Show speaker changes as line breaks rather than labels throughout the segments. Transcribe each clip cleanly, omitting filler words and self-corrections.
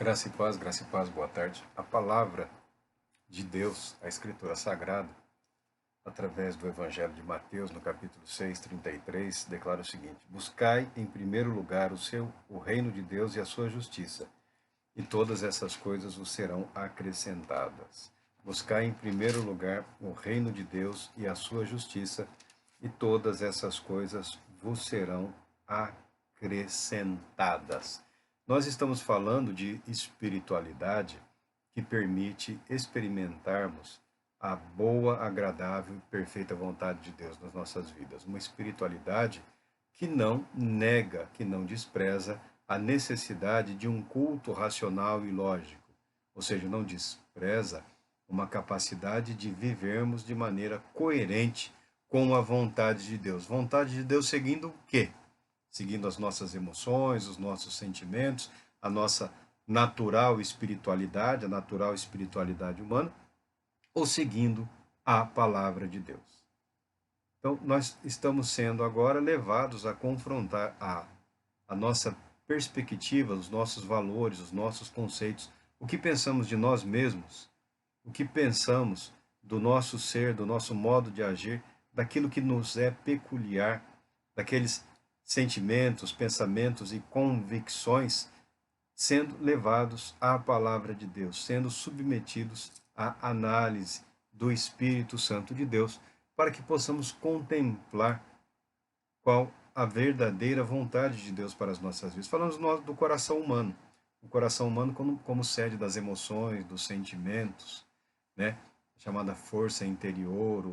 Graça e paz, boa tarde. A palavra de Deus, a Escritura Sagrada, através do Evangelho de Mateus, no capítulo 6, 33, declara o seguinte: Buscai em primeiro lugar o reino de Deus e a sua justiça, e todas essas coisas vos serão acrescentadas. Buscai em primeiro lugar o reino de Deus e a sua justiça, e todas essas coisas vos serão acrescentadas. Nós estamos falando de espiritualidade que permite experimentarmos a boa, agradável e perfeita vontade de Deus nas nossas vidas. Uma espiritualidade que não nega, que não despreza a necessidade de um culto racional e lógico, ou seja, não despreza uma capacidade de vivermos de maneira coerente com a vontade de Deus. Vontade de Deus seguindo o quê? Seguindo as nossas emoções, os nossos sentimentos, a nossa natural espiritualidade, a natural espiritualidade humana, ou seguindo a palavra de Deus. Então, nós estamos sendo agora levados a confrontar a nossa perspectiva, os nossos valores, os nossos conceitos, o que pensamos de nós mesmos, o que pensamos do nosso ser, do nosso modo de agir, daquilo que nos é peculiar, daqueles sentimentos, pensamentos e convicções, sendo levados à palavra de Deus, sendo submetidos à análise do Espírito Santo de Deus, para que possamos contemplar qual a verdadeira vontade de Deus para as nossas vidas. Falamos do coração humano, o coração humano como sede das emoções, dos sentimentos, né? Chamada força interior,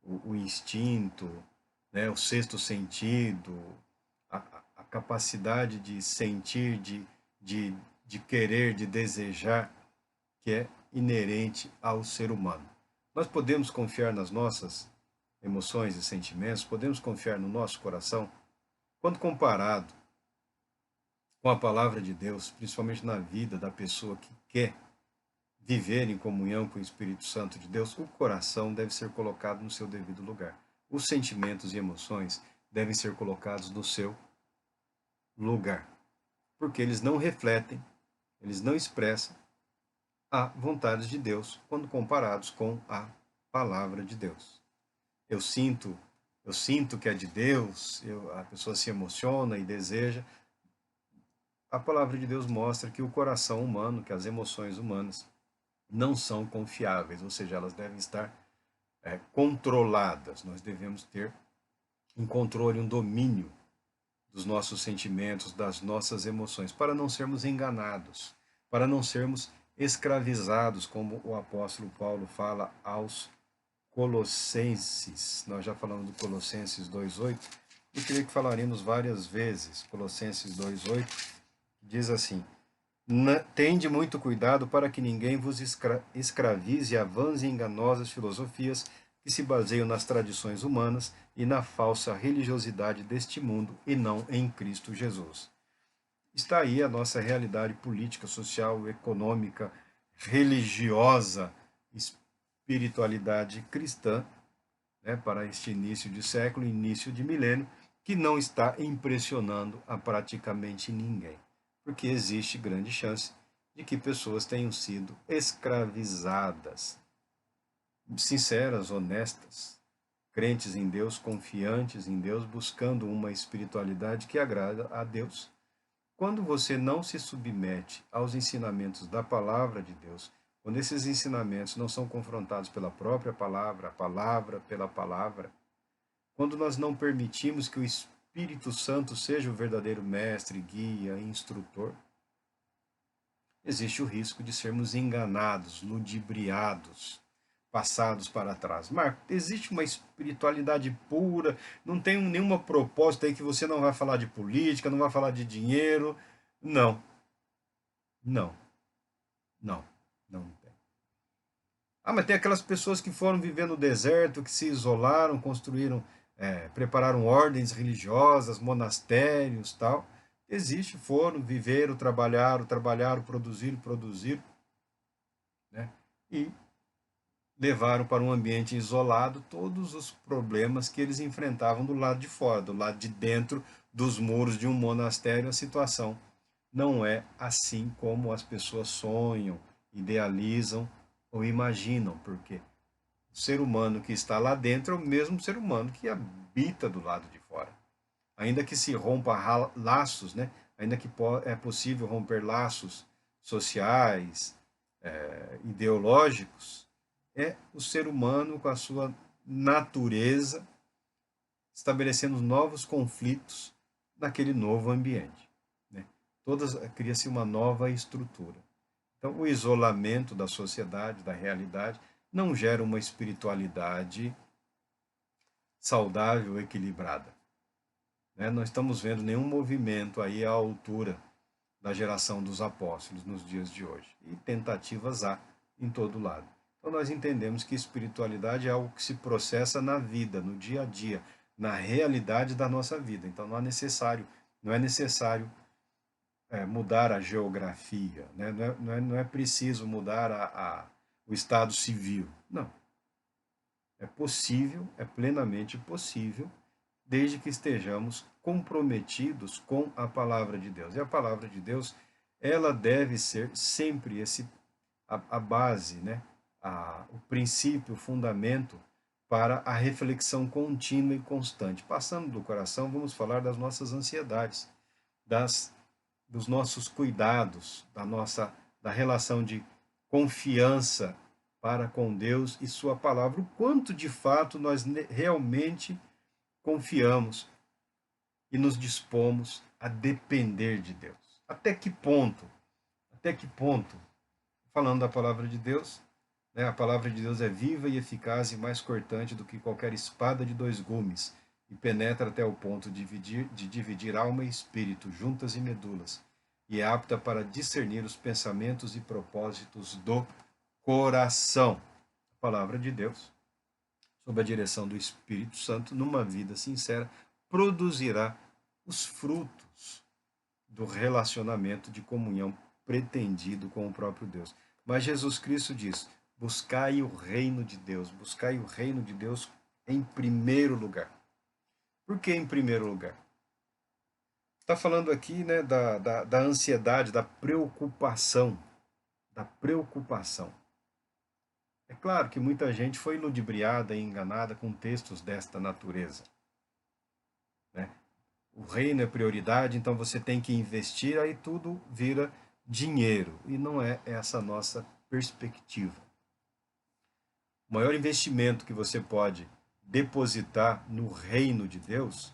o instinto, né? O sexto sentido, a capacidade de sentir, de querer, de desejar, que é inerente ao ser humano. Nós podemos confiar nas nossas emoções e sentimentos, podemos confiar no nosso coração, quando comparado com a palavra de Deus, principalmente na vida da pessoa que quer viver em comunhão com o Espírito Santo de Deus, o coração deve ser colocado no seu devido lugar. Os sentimentos e emoções devem ser colocados no seu lugar, porque eles não refletem, eles não expressam a vontade de Deus quando comparados com a palavra de Deus. Eu sinto que é de Deus, a pessoa se emociona e deseja. A palavra de Deus mostra que o coração humano, que as emoções humanas não são confiáveis, ou seja, elas devem estar controladas. Nós devemos ter um controle, um domínio dos nossos sentimentos, das nossas emoções, para não sermos enganados, para não sermos escravizados, como o apóstolo Paulo fala aos Colossenses. Nós já falamos do Colossenses 2:8, e creio que falaremos várias vezes. Colossenses 2:8 diz assim: Tende muito cuidado para que ninguém vos escravize a vãs e enganosas filosofias que se baseiam nas tradições humanas e na falsa religiosidade deste mundo e não em Cristo Jesus. Está aí a nossa realidade política, social, econômica, religiosa, espiritualidade cristã, né, para este início de século, início de milênio, que não está impressionando a praticamente ninguém, porque existe grande chance de que pessoas tenham sido escravizadas, sinceras, honestas, crentes em Deus, confiantes em Deus, buscando uma espiritualidade que agrada a Deus. Quando você não se submete aos ensinamentos da palavra de Deus, quando esses ensinamentos não são confrontados pela própria palavra, a palavra pela palavra, quando nós não permitimos que o Espírito Santo seja o verdadeiro mestre, guia, instrutor, existe o risco de sermos enganados, ludibriados, passados para trás. Marco, existe uma espiritualidade pura, não tem nenhuma proposta aí que você não vai falar de política, não vai falar de dinheiro. Não, não, não, não tem. Ah, mas tem aquelas pessoas que foram viver no deserto, que se isolaram, construíram, prepararam ordens religiosas, monastérios, tal. Existe, foram, viveram, trabalharam, produziram, né? E levaram para um ambiente isolado todos os problemas que eles enfrentavam do lado de fora, do lado de dentro dos muros de um monastério, a situação não é assim como as pessoas sonham, idealizam ou imaginam, porque o ser humano que está lá dentro é o mesmo ser humano que habita do lado de fora. Ainda que se rompa laços, né? Ainda que é possível romper laços sociais, ideológicos, é o ser humano com a sua natureza estabelecendo novos conflitos naquele novo ambiente. Né? Cria-se uma nova estrutura. Então, o isolamento da sociedade, da realidade, não gera uma espiritualidade saudável, equilibrada. Né? Não estamos vendo nenhum movimento aí à altura da geração dos apóstolos nos dias de hoje. E tentativas há em todo lado. Então nós entendemos que espiritualidade é algo que se processa na vida, no dia a dia, na realidade da nossa vida. Então não é necessário mudar a geografia, né? Não é preciso mudar o estado civil. Não. É possível, é plenamente possível, desde que estejamos comprometidos com a palavra de Deus. E a palavra de Deus, ela deve ser sempre a base, né? O princípio, o fundamento para a reflexão contínua e constante. Passando do coração, vamos falar das nossas ansiedades, dos nossos cuidados, da relação de confiança para com Deus e sua palavra, o quanto de fato nós realmente confiamos e nos dispomos a depender de Deus. Até que ponto? Até que ponto? Falando da palavra de Deus, né, a palavra de Deus é viva e eficaz e mais cortante do que qualquer espada de dois gumes e penetra até o ponto de dividir alma e espírito, juntas e medulas, e é apta para discernir os pensamentos e propósitos do coração. A palavra de Deus, sob a direção do Espírito Santo, numa vida sincera, produzirá os frutos do relacionamento de comunhão pretendido com o próprio Deus. Mas Jesus Cristo diz: buscai o reino de Deus, buscai o reino de Deus em primeiro lugar. Por que em primeiro lugar? Está falando aqui, né, da ansiedade, da preocupação. Da preocupação. É claro que muita gente foi ludibriada e enganada com textos desta natureza. Né? O reino é prioridade, então você tem que investir, aí tudo vira dinheiro. E não é essa a nossa perspectiva. O maior investimento que você pode depositar no reino de Deus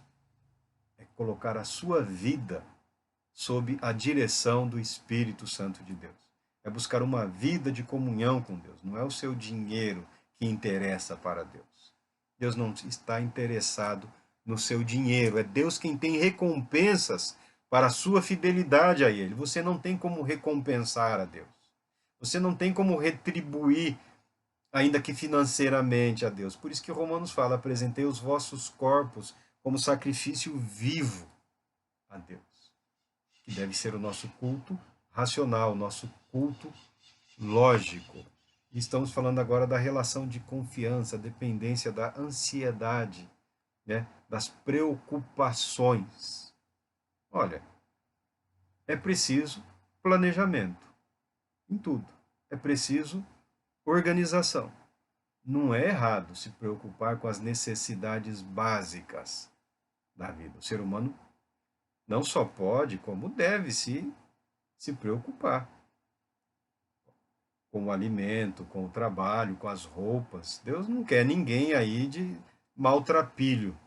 é colocar a sua vida sob a direção do Espírito Santo de Deus. É buscar uma vida de comunhão com Deus. Não é o seu dinheiro que interessa para Deus. Deus não está interessado no seu dinheiro. É Deus quem tem recompensas para a sua fidelidade a Ele. Você não tem como recompensar a Deus. Você não tem como retribuir, ainda que financeiramente, a Deus. Por isso que Romanos fala: apresentei os vossos corpos como sacrifício vivo a Deus. Que deve ser o nosso culto racional, o nosso culto lógico. E estamos falando agora da relação de confiança, dependência, da ansiedade, né? Das preocupações. Olha, é preciso planejamento em tudo. É preciso organização. Não é errado se preocupar com as necessidades básicas da vida. O ser humano não só pode, como deve se preocupar com o alimento, com o trabalho, com as roupas. Deus não quer ninguém aí de maltrapilho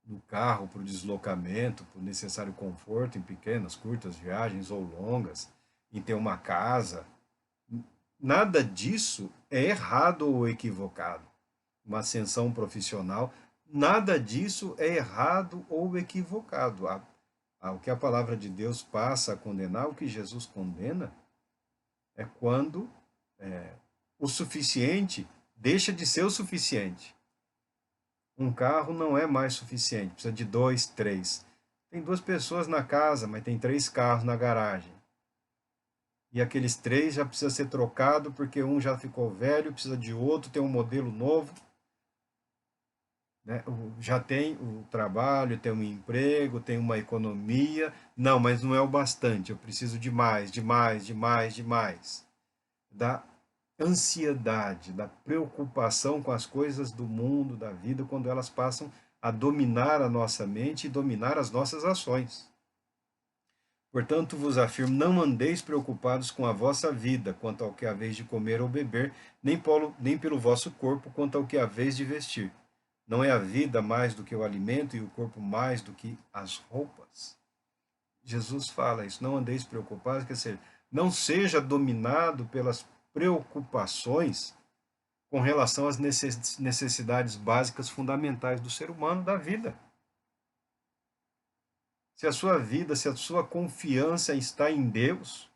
no carro, para o deslocamento, para o necessário conforto em pequenas, curtas viagens ou longas, em ter uma casa. Nada disso é errado ou equivocado. Uma ascensão profissional, nada disso é errado ou equivocado. O que a palavra de Deus passa a condenar, o que Jesus condena, é quando o suficiente deixa de ser o suficiente. Um carro não é mais suficiente, precisa de 2, 3. Tem 2 pessoas na casa, mas tem 3 carros na garagem. E aqueles 3 já precisa ser trocado porque um já ficou velho, precisa de outro, tem um modelo novo. né? Já tem o trabalho, tem um emprego, tem uma economia. Não, mas não é o bastante. Eu preciso de mais, de mais, de mais, de mais. Da ansiedade, da preocupação com as coisas do mundo, da vida, quando elas passam a dominar a nossa mente e dominar as nossas ações. Portanto, vos afirmo, não andeis preocupados com a vossa vida, quanto ao que haveis de comer ou beber, nem pelo vosso corpo, quanto ao que haveis de vestir. Não é a vida mais do que o alimento e o corpo mais do que as roupas? Jesus fala isso, não andeis preocupados, quer dizer, não seja dominado pelas preocupações com relação às necessidades básicas fundamentais do ser humano, da vida. Se a sua vida, se a sua confiança está em Deus,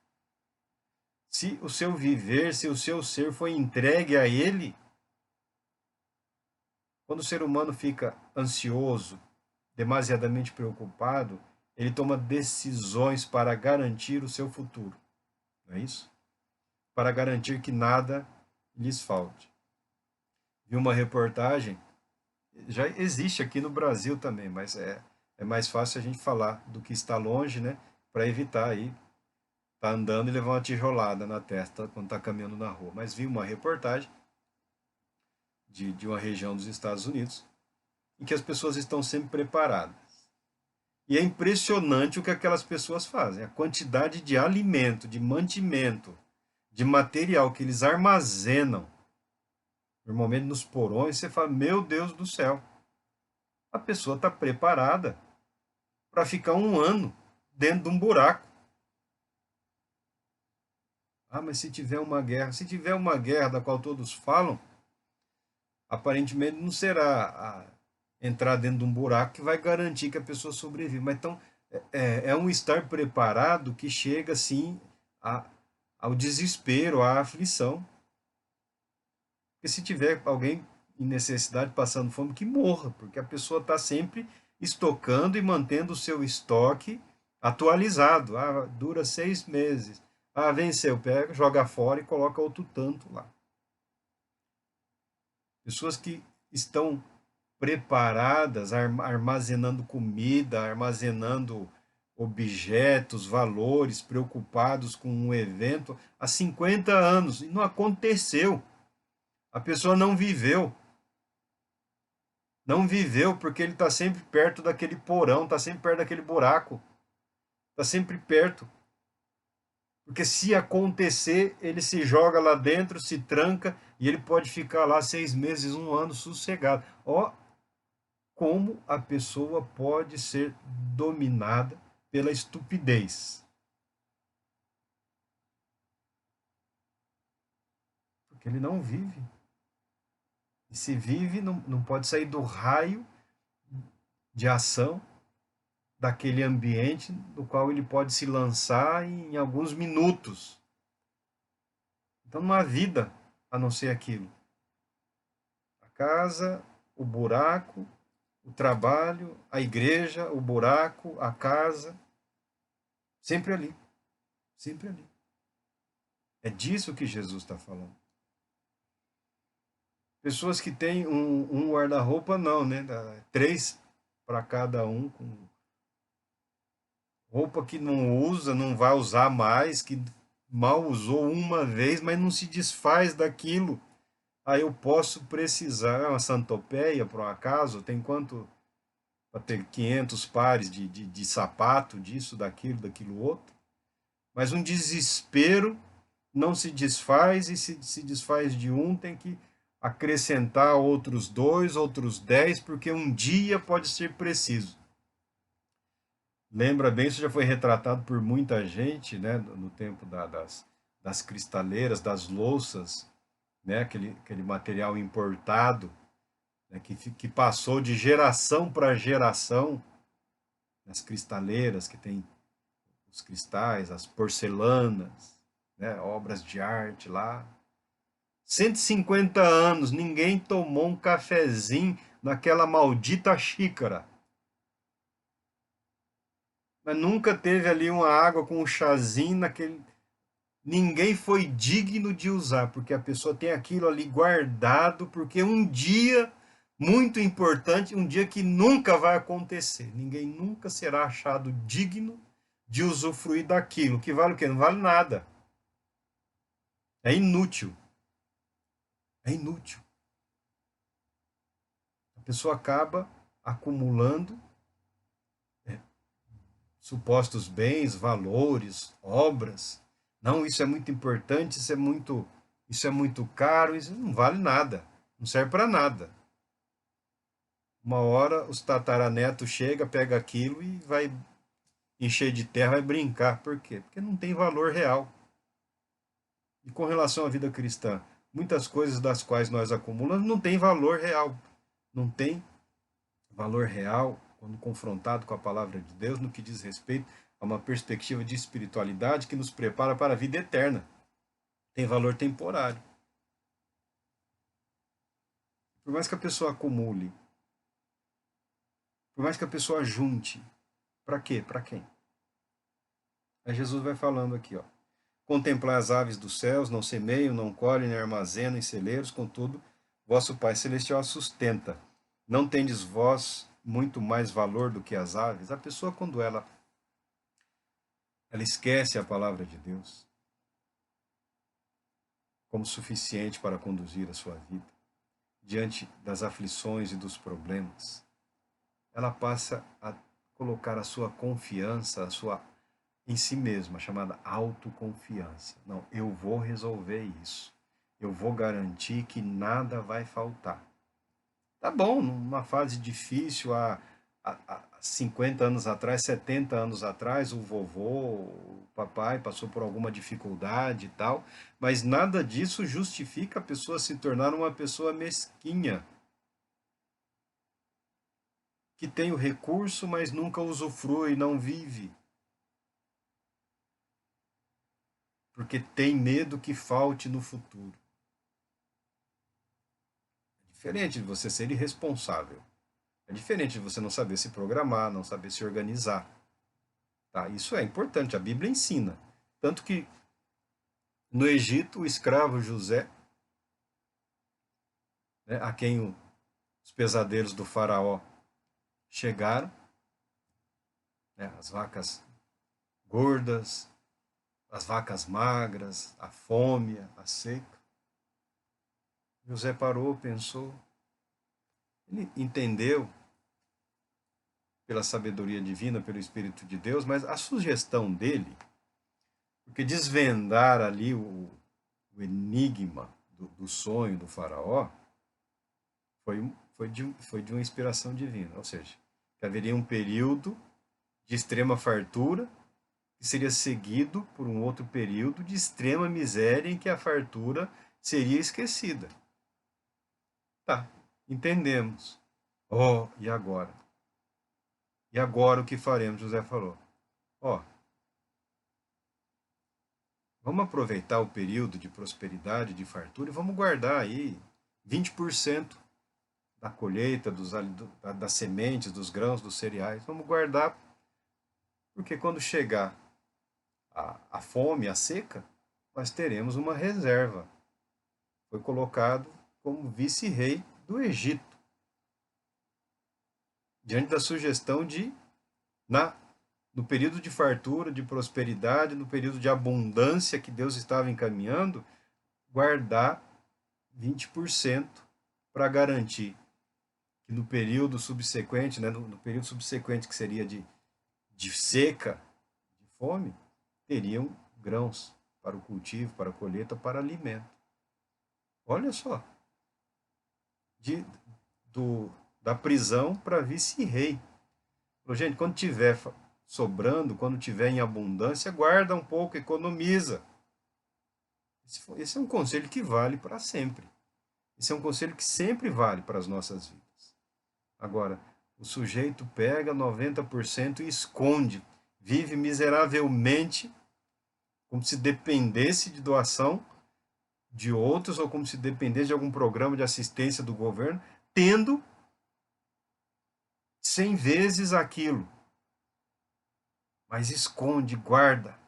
se o seu viver, se o seu ser foi entregue a Ele, quando o ser humano fica ansioso, demasiadamente preocupado, ele toma decisões para garantir o seu futuro, não é isso? Para garantir que nada lhes falte. Vi uma reportagem, já existe aqui no Brasil também, mas é mais fácil a gente falar do que está longe, né? Para evitar aí tá andando e levar uma tijolada na testa quando está caminhando na rua. Mas vi uma reportagem de uma região dos Estados Unidos em que as pessoas estão sempre preparadas. E é impressionante o que aquelas pessoas fazem, a quantidade de alimento, de mantimento, de material que eles armazenam, normalmente nos porões, você fala, meu Deus do céu, a pessoa está preparada para ficar um ano dentro de um buraco. Ah, mas se tiver uma guerra, da qual todos falam, aparentemente não será entrar dentro de um buraco que vai garantir que a pessoa sobreviva. Mas então é um estar preparado que chega assim ao desespero, à aflição. Porque se tiver alguém em necessidade passando fome, que morra, porque a pessoa está sempre estocando e mantendo o seu estoque atualizado. Ah, dura 6 meses. Ah, venceu, pega, joga fora e coloca outro tanto lá. Pessoas que estão preparadas, armazenando comida, armazenando objetos, valores, preocupados com um evento há 50 anos e não aconteceu. A pessoa não viveu. Não viveu porque ele está sempre perto daquele porão, está sempre perto daquele buraco, está sempre perto. Porque se acontecer, ele se joga lá dentro, se tranca e ele pode ficar lá 6 meses, um ano sossegado. Ó, como a pessoa pode ser dominada pela estupidez. Porque ele não vive. E se vive, não pode sair do raio de ação daquele ambiente no qual ele pode se lançar em alguns minutos. Então não há vida a não ser aquilo. A casa, o buraco, o trabalho, a igreja, o buraco, a casa, sempre ali, sempre ali. É disso que Jesus está falando. Pessoas que têm um guarda-roupa, não, né? 3 para cada um, com roupa que não usa, não vai usar mais, que mal usou uma vez, mas não se desfaz daquilo. Aí eu posso precisar, uma santopeia, por um acaso, tem quanto? Para ter 500 pares de sapato, disso, daquilo outro. Mas um desespero não se desfaz, e se desfaz de um, tem que acrescentar outros 2, outros 10, porque um dia pode ser preciso. Lembra bem, isso já foi retratado por muita gente, né, no tempo das cristaleiras, das louças, né, aquele material importado, né, que passou de geração para geração, as cristaleiras, que tem os cristais, as porcelanas, né, obras de arte lá. 150 anos, ninguém tomou um cafezinho naquela maldita xícara. Mas nunca teve ali uma água com um chazinho naquele. Ninguém foi digno de usar, porque a pessoa tem aquilo ali guardado, porque um dia muito importante, um dia que nunca vai acontecer. Ninguém nunca será achado digno de usufruir daquilo. Que vale o quê? Não vale nada. É inútil. É inútil. A pessoa acaba acumulando supostos bens, valores, obras. Não, isso é muito importante, isso é muito caro, isso não vale nada, não serve para nada. Uma hora os tataranetos chega, pega aquilo e vai encher de terra e brincar. Por quê? Porque não tem valor real. E com relação à vida cristã, muitas coisas das quais nós acumulamos não tem valor real. Não tem valor real quando confrontado com a palavra de Deus no que diz respeito a uma perspectiva de espiritualidade que nos prepara para a vida eterna. Tem valor temporário. Por mais que a pessoa acumule, por mais que a pessoa junte, para quê? Para quem? Aí Jesus vai falando aqui, ó. Contemplar as aves dos céus, não semeiam, não colhem, nem armazenam em celeiros, contudo, vosso Pai Celestial a sustenta. Não tendes vós muito mais valor do que as aves? A pessoa, quando ela esquece a palavra de Deus como suficiente para conduzir a sua vida, diante das aflições e dos problemas, ela passa a colocar a sua confiança, em si mesma, chamada autoconfiança. Não, eu vou resolver isso. Eu vou garantir que nada vai faltar. Tá bom, numa fase difícil, há 50 anos atrás, 70 anos atrás, o vovô, o papai passou por alguma dificuldade e tal, mas nada disso justifica a pessoa se tornar uma pessoa mesquinha, que tem o recurso, mas nunca usufrui, não vive, porque tem medo que falte no futuro. É diferente de você ser irresponsável. É diferente de você não saber se programar, não saber se organizar. Tá? Isso é importante, a Bíblia ensina. Tanto que no Egito, o escravo José, né, a quem os pesadelos do faraó chegaram, né, as vacas gordas, as vacas magras, a fome, a seca. José parou, pensou, ele entendeu pela sabedoria divina, pelo Espírito de Deus, mas a sugestão dele, porque desvendar ali o enigma do sonho do faraó foi de uma inspiração divina, ou seja, que haveria um período de extrema fartura que seria seguido por um outro período de extrema miséria em que a fartura seria esquecida. Tá, entendemos. Oh, e agora? E agora o que faremos? José falou. Ó, oh, vamos aproveitar o período de prosperidade, de fartura, e vamos guardar aí 20% da colheita, das sementes, dos grãos, dos cereais. Vamos guardar, porque quando chegar a fome, a seca, nós teremos uma reserva. Foi colocado como vice-rei do Egito, diante da sugestão de, no período de fartura, de prosperidade, no período de abundância que Deus estava encaminhando, guardar 20% para garantir que no período subsequente, né, no período subsequente que seria de seca, de fome, teriam grãos para o cultivo, para a colheita, para alimento. Olha só, de, da prisão para vice-rei. Gente, quando tiver sobrando, quando tiver em abundância, guarda um pouco, economiza. Esse é um conselho que vale para sempre. Esse é um conselho que sempre vale para as nossas vidas. Agora, o sujeito pega 90% e esconde, vive miseravelmente, como se dependesse de doação de outros ou como se dependesse de algum programa de assistência do governo, tendo 100 vezes aquilo. Mas esconde, guarda,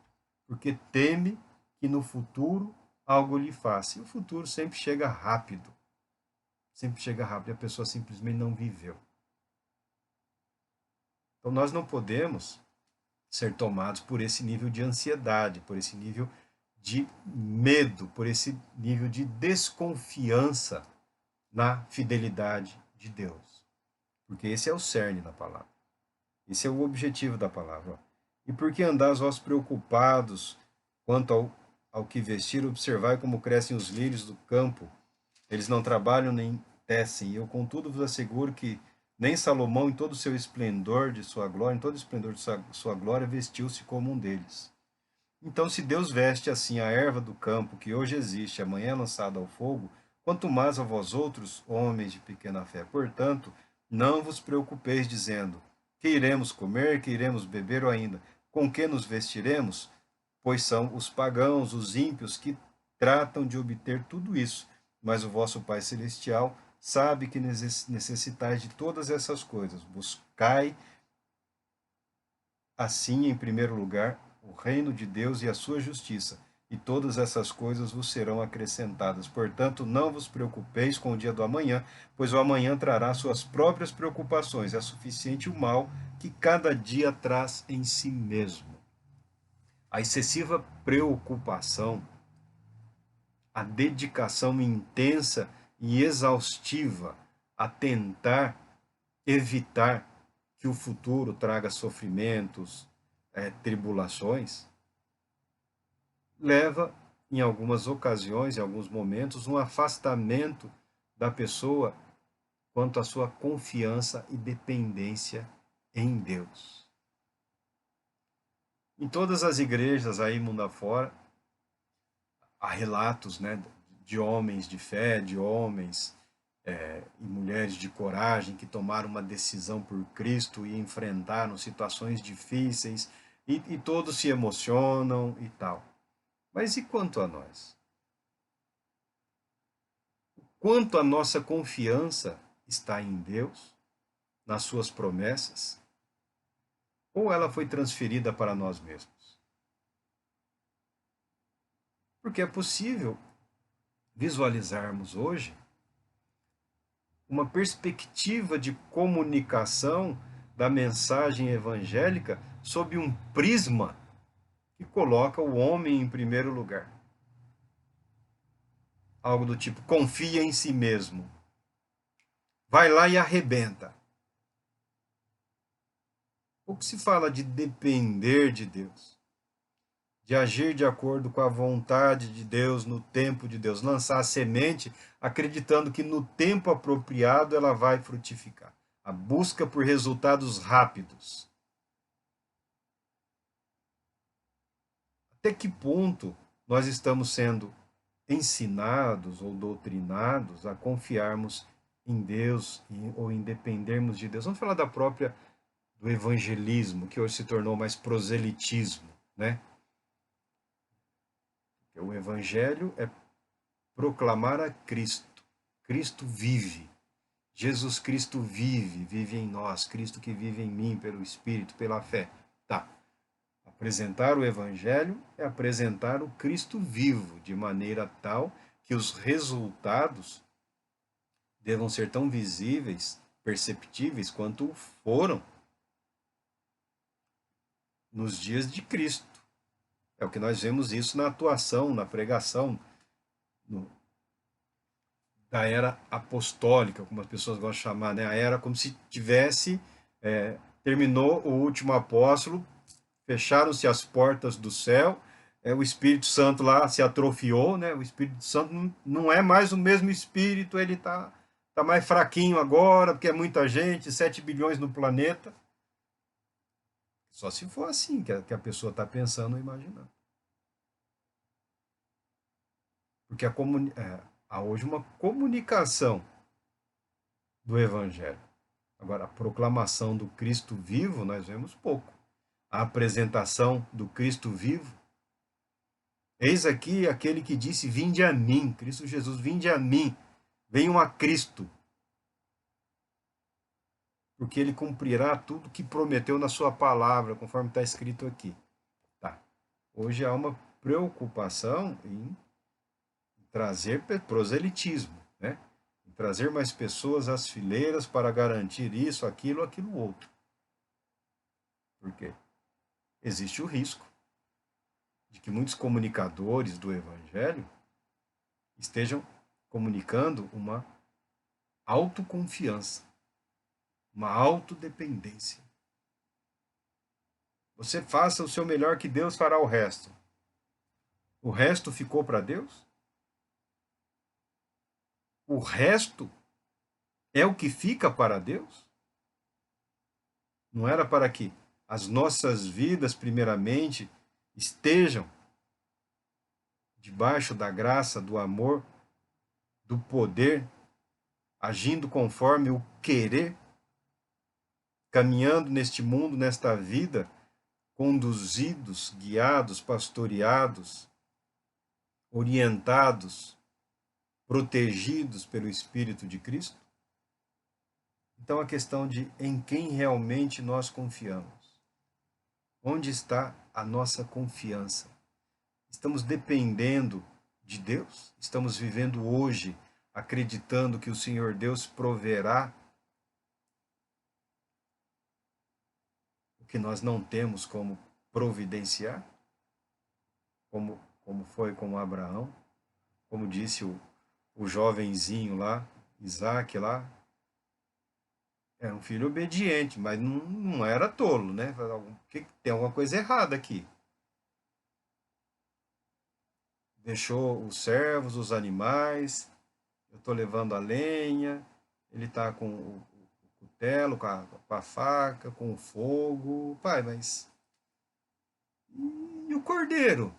porque teme que no futuro algo lhe faça. E o futuro sempre chega rápido. sempre chega rápido e a pessoa simplesmente não viveu. Então nós não podemos ser tomados por esse nível de ansiedade, por esse nível de medo, por esse nível de desconfiança na fidelidade de Deus. Porque esse é o cerne da palavra. Esse é o objetivo da palavra. E por que andais vós preocupados quanto ao que vestir? Observai como crescem os lírios do campo. Eles não trabalham nem tecem. Eu, contudo, vos asseguro que nem Salomão, em todo o seu esplendor de sua glória, em todo o esplendor de sua glória, vestiu-se como um deles. Então, se Deus veste assim a erva do campo, que hoje existe, amanhã é lançada ao fogo, quanto mais a vós outros, homens de pequena fé. Portanto, não vos preocupeis, dizendo, que iremos comer, que iremos beber, ou ainda, com que nos vestiremos? Pois são os pagãos, os ímpios, que tratam de obter tudo isso. Mas o vosso Pai Celestial sabe que necessitais de todas essas coisas. Buscai, assim, em primeiro lugar, o reino de Deus e a sua justiça, e todas essas coisas vos serão acrescentadas. Portanto, não vos preocupeis com o dia do amanhã, pois o amanhã trará suas próprias preocupações. É suficiente o mal que cada dia traz em si mesmo. A excessiva preocupação, a dedicação intensa e exaustiva a tentar evitar que o futuro traga sofrimentos, tribulações, leva, em algumas ocasiões, em alguns momentos, um afastamento da pessoa quanto à sua confiança e dependência em Deus. Em todas as igrejas aí mundo afora, há relatos, né, de homens de fé, de homens e mulheres de coragem que tomaram uma decisão por Cristo e enfrentaram situações difíceis e todos se emocionam e tal. Mas e quanto a nós? Quanto a nossa confiança está em Deus, nas suas promessas, ou ela foi transferida para nós mesmos? Porque é possível visualizarmos hoje uma perspectiva de comunicação da mensagem evangélica sob um prisma que coloca o homem em primeiro lugar. Algo do tipo, confia em si mesmo. Vai lá e arrebenta. Pouco se fala de depender de Deus, de agir de acordo com a vontade de Deus, no tempo de Deus, lançar a semente acreditando que no tempo apropriado ela vai frutificar. A busca por resultados rápidos. Até que ponto nós estamos sendo ensinados ou doutrinados a confiarmos em Deus ou em dependermos de Deus? Vamos falar do evangelismo, que hoje se tornou mais proselitismo, né? O evangelho é proclamar a Cristo. Cristo vive. Jesus Cristo vive em nós. Cristo que vive em mim pelo Espírito, pela fé. Tá. Apresentar o evangelho é apresentar o Cristo vivo, de maneira tal que os resultados devam ser tão visíveis, perceptíveis, quanto foram nos dias de Cristo. É o que nós vemos isso na atuação, na pregação da era apostólica, como as pessoas gostam de chamar, né? A era como se tivesse, terminou o último apóstolo, fecharam-se as portas do céu, o Espírito Santo lá se atrofiou, né? O Espírito Santo não é mais o mesmo Espírito, ele está mais fraquinho agora, porque é muita gente, 7 bilhões no planeta. Só se for assim que a pessoa está pensando ou imaginando. Porque há hoje uma comunicação do Evangelho. Agora, a proclamação do Cristo vivo, nós vemos pouco. A apresentação do Cristo vivo. Eis aqui aquele que disse, vinde a mim, Cristo Jesus, vinde a mim, venham a Cristo, porque ele cumprirá tudo que prometeu na sua palavra, conforme está escrito aqui. Tá. Hoje há uma preocupação em trazer proselitismo, né? trazer mais pessoas às fileiras para garantir isso, aquilo outro. Por quê? Existe o risco de que muitos comunicadores do Evangelho estejam comunicando uma autoconfiança, uma autodependência. Você faça o seu melhor que Deus fará o resto. O resto ficou para Deus? O resto é o que fica para Deus? Não era para que as nossas vidas, primeiramente, estejam debaixo da graça, do amor, do poder, agindo conforme o querer, caminhando neste mundo, nesta vida, conduzidos, guiados, pastoreados, orientados, protegidos pelo Espírito de Cristo? Então a questão de em quem realmente nós confiamos. Onde está a nossa confiança? Estamos dependendo de Deus? Estamos vivendo hoje acreditando que o Senhor Deus proverá o que nós não temos como providenciar? Como foi com Abraão? Como disse o jovenzinho lá, Isaac lá, era um filho obediente, mas não era tolo, né? Tem alguma coisa errada aqui. Deixou os servos, os animais, eu estou levando a lenha, ele está com o cutelo, com a faca, com o fogo. Pai, mas e o cordeiro?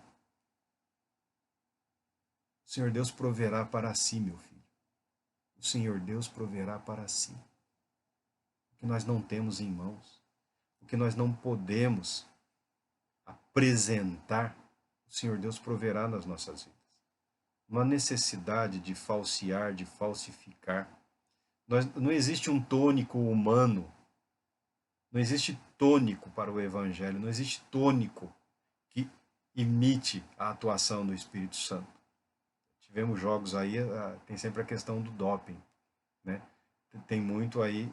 O Senhor Deus proverá para si, meu filho. O Senhor Deus proverá para si. O que nós não temos em mãos, o que nós não podemos apresentar, o Senhor Deus proverá nas nossas vidas. Não há necessidade de falsear, de falsificar. Não existe um tônico humano, não existe tônico para o Evangelho, não existe tônico que imite a atuação do Espírito Santo. Tivemos jogos aí, tem sempre a questão do doping, né? Tem muito aí,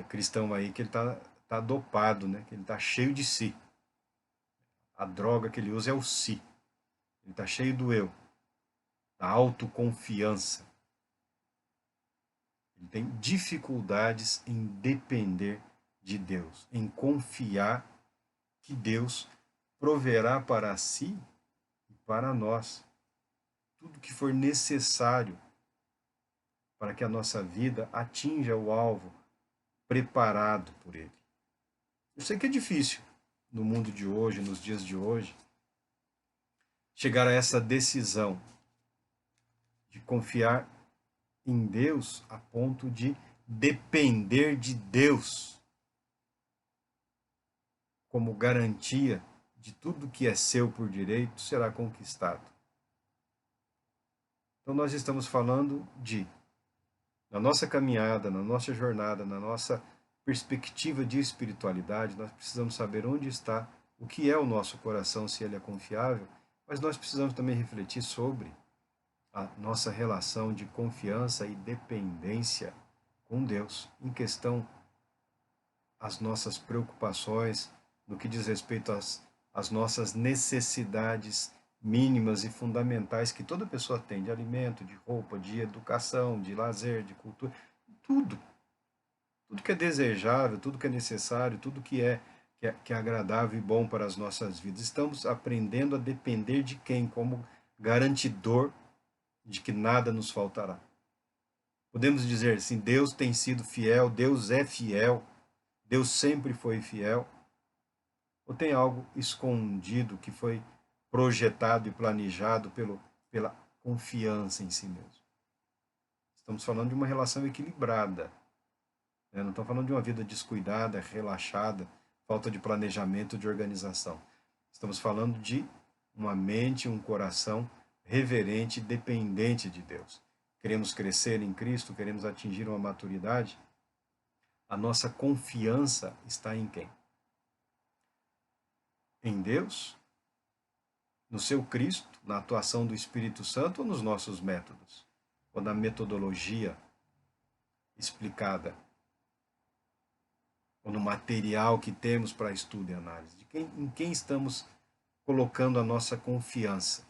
cristão aí que ele tá dopado, né? Que ele tá cheio de si. A droga que ele usa é o si. Ele tá cheio do eu, da autoconfiança. Ele tem dificuldades em depender de Deus, em confiar que Deus proverá para si e para nós tudo que for necessário para que a nossa vida atinja o alvo preparado por Ele. Eu sei que é difícil no mundo de hoje, nos dias de hoje, chegar a essa decisão de confiar em Deus a ponto de depender de Deus como garantia de tudo que é seu por direito será conquistado. Então nós estamos falando na nossa caminhada, na nossa jornada, na nossa perspectiva de espiritualidade, nós precisamos saber onde está, o que é o nosso coração, se ele é confiável, mas nós precisamos também refletir sobre a nossa relação de confiança e dependência com Deus, em questão às nossas preocupações, no que diz respeito às nossas necessidades mínimas e fundamentais que toda pessoa tem, de alimento, de roupa, de educação, de lazer, de cultura, tudo. Tudo que é desejável, tudo que é necessário, tudo que é agradável e bom para as nossas vidas. Estamos aprendendo a depender de quem como garantidor de que nada nos faltará. Podemos dizer assim, Deus tem sido fiel, Deus é fiel, Deus sempre foi fiel. Ou tem algo escondido que foi projetado e planejado pela confiança em si mesmo? Estamos falando de uma relação equilibrada. Né? Não estamos falando de uma vida descuidada, relaxada, falta de planejamento, de organização. Estamos falando de uma mente, um coração reverente, dependente de Deus. Queremos crescer em Cristo, queremos atingir uma maturidade. A nossa confiança está em quem? Em Deus? No seu Cristo, na atuação do Espírito Santo ou nos nossos métodos? ou na metodologia explicada, ou no material que temos para estudo e análise, em quem estamos colocando a nossa confiança,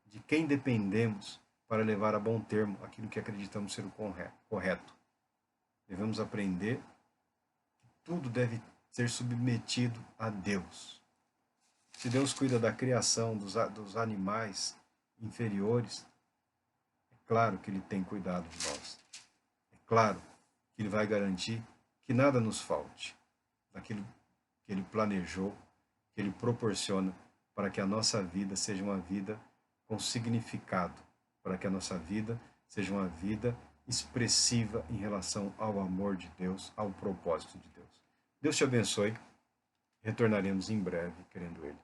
de quem dependemos para levar a bom termo aquilo que acreditamos ser o correto. Devemos aprender que tudo deve ser submetido a Deus. Se Deus cuida da criação dos animais inferiores, é claro que Ele tem cuidado de nós. É claro que Ele vai garantir que nada nos falte daquilo que Ele planejou, que Ele proporciona para que a nossa vida seja uma vida com significado, para que a nossa vida seja uma vida expressiva em relação ao amor de Deus, ao propósito de Deus. Deus te abençoe. Retornaremos em breve, querendo Ele.